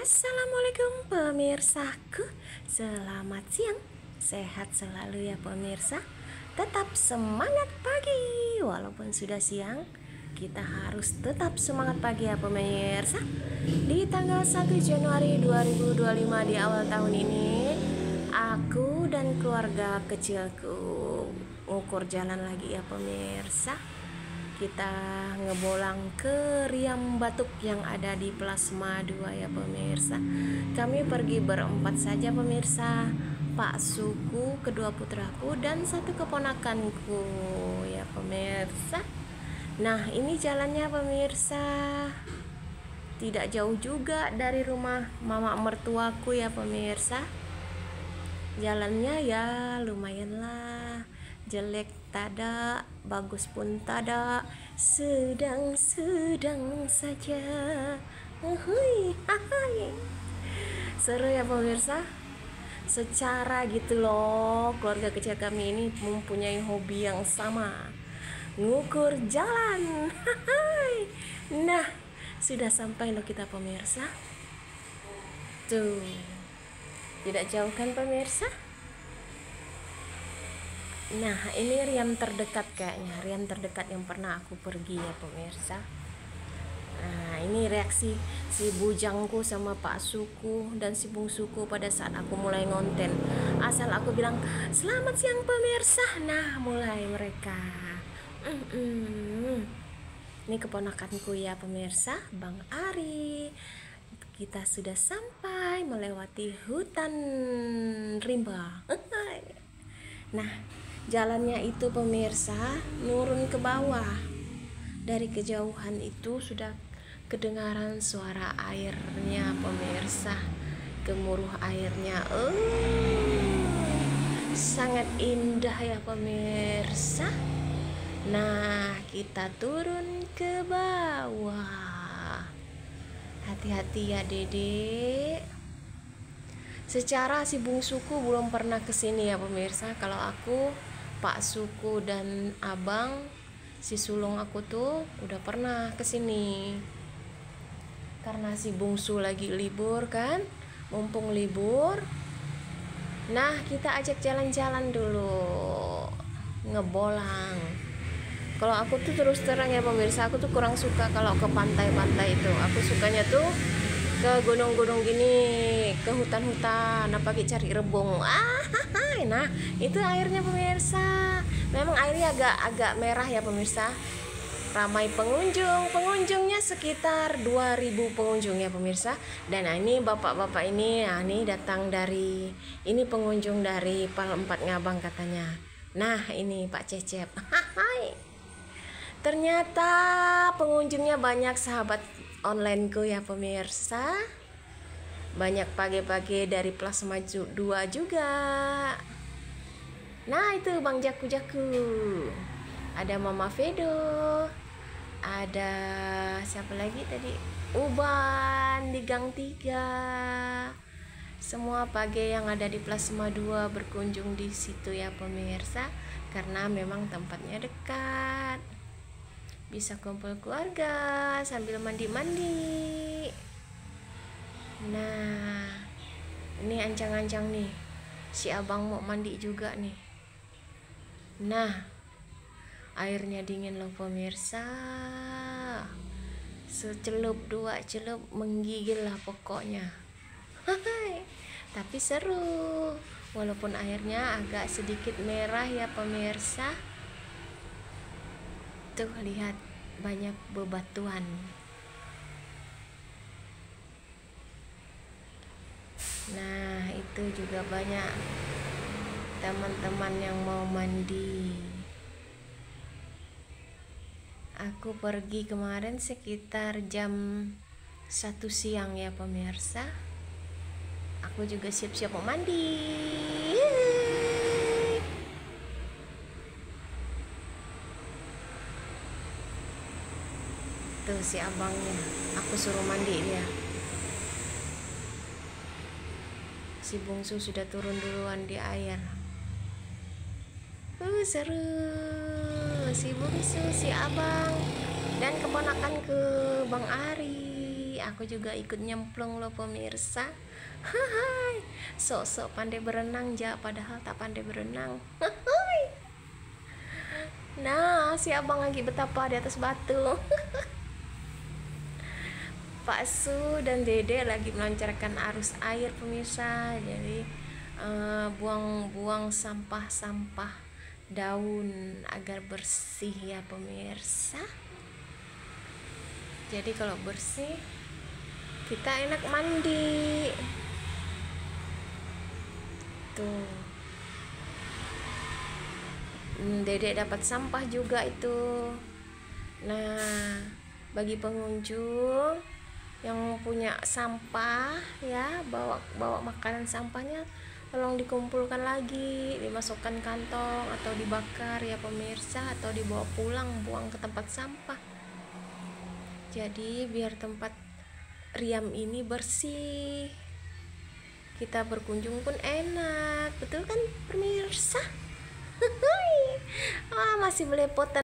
Assalamualaikum pemirsaku. Selamat siang. Sehat selalu ya pemirsa. Tetap semangat pagi. Walaupun sudah siang, kita harus tetap semangat pagi ya pemirsa. Di tanggal 1 Januari 2025 di awal tahun ini, aku dan keluarga kecilku ngukur jalan lagi ya pemirsa. Kita ngebolang ke Riam Batuk yang ada di Plasma 2 ya pemirsa. Kami pergi berempat saja pemirsa, Pak Suku, kedua putraku, dan satu keponakanku ya pemirsa. Nah ini jalannya pemirsa, tidak jauh juga dari rumah mama mertuaku ya pemirsa. Jalannya ya lumayan lah, jelek tada, bagus pun tada, sedang-sedang saja. Uhuy, hai. Seru ya pemirsa. Secara gitu loh, keluarga kecil kami ini mempunyai hobi yang sama, ngukur jalan. Hai. Nah, sudah sampai loh kita pemirsa. Tuh, tidak jauh kan pemirsa? Nah ini Riam terdekat kayaknya, Riam terdekat yang pernah aku pergi ya pemirsa. Nah ini reaksi si bujangku sama Pak Suku dan si bungsuku pada saat aku mulai ngonten. Asal aku bilang selamat siang pemirsa, nah mulai mereka. Ini keponakanku ya pemirsa, Bang Ari. Kita sudah sampai melewati hutan rimba. Nah jalannya itu pemirsa nurun ke bawah. Dari kejauhan itu sudah kedengaran suara airnya pemirsa, gemuruh airnya. Sangat indah ya pemirsa. Nah kita turun ke bawah. Hati-hati ya dedek. Secara si bungsuku belum pernah kesini ya pemirsa. Kalau aku, Pak Suku dan abang, si sulung aku tuh udah pernah kesini. Karena si bungsu lagi libur kan, mumpung libur. Nah kita ajak jalan-jalan dulu, ngebolang. Kalau aku tuh terus terang ya pemirsa, aku tuh kurang suka kalau ke pantai-pantai itu. Aku sukanya tuh ke gunung-gunung gini, ke hutan-hutan, apalagi cari rebung. Nah itu airnya pemirsa. Memang airnya agak merah ya pemirsa. Ramai pengunjung, pengunjungnya sekitar 2000 pengunjung ya pemirsa. Dan ini bapak-bapak ini, nah ini datang dari, ini pengunjung dari Pal 4 Ngabang katanya. Nah ini Pak Cecep. Ternyata pengunjungnya banyak sahabat onlineku ya pemirsa. Banyak pagi-pagi dari Plasma 2 juga. Nah itu Bang Jaku-Jaku, ada Mama Vedo, ada siapa lagi tadi, Uban di Gang 3. Semua pagi yang ada di Plasma 2 berkunjung di situ ya pemirsa. Karena memang tempatnya dekat, bisa kumpul keluarga sambil mandi-mandi. Nah ini ancang-ancang nih, si abang mau mandi juga nih. Nah airnya dingin loh pemirsa, secelup dua celup menggigil lah pokoknya. Tapi seru, walaupun airnya agak sedikit merah ya pemirsa. Tuh lihat banyak bebatuan. Nah itu juga banyak teman-teman yang mau mandi. Aku pergi kemarin sekitar jam 1 siang ya pemirsa. Aku juga siap-siap mau mandi. Tuh si abangnya, aku suruh mandi dia. Si bungsu sudah turun duluan di air. Seru. Si bungsu, si abang, dan keponakan ke Bang Ari aku juga ikut nyemplung loh pemirsa. Hai, sok-sok pandai berenang ja, padahal tak pandai berenang. Hai. Nah, si abang lagi betapa di atas batu. Pak Su dan Dede lagi melancarkan arus air pemirsa. Jadi buang-buang sampah-sampah daun agar bersih ya pemirsa. Jadi kalau bersih kita enak mandi. Tuh. Dede dapat sampah juga itu. Nah, bagi pengunjung yang punya sampah ya, bawa makanan sampahnya tolong dikumpulkan lagi, dimasukkan kantong atau dibakar ya pemirsa, atau dibawa pulang buang ke tempat sampah. Jadi biar tempat Riam ini bersih, kita berkunjung pun enak, betul kan pemirsa? Masih belepotan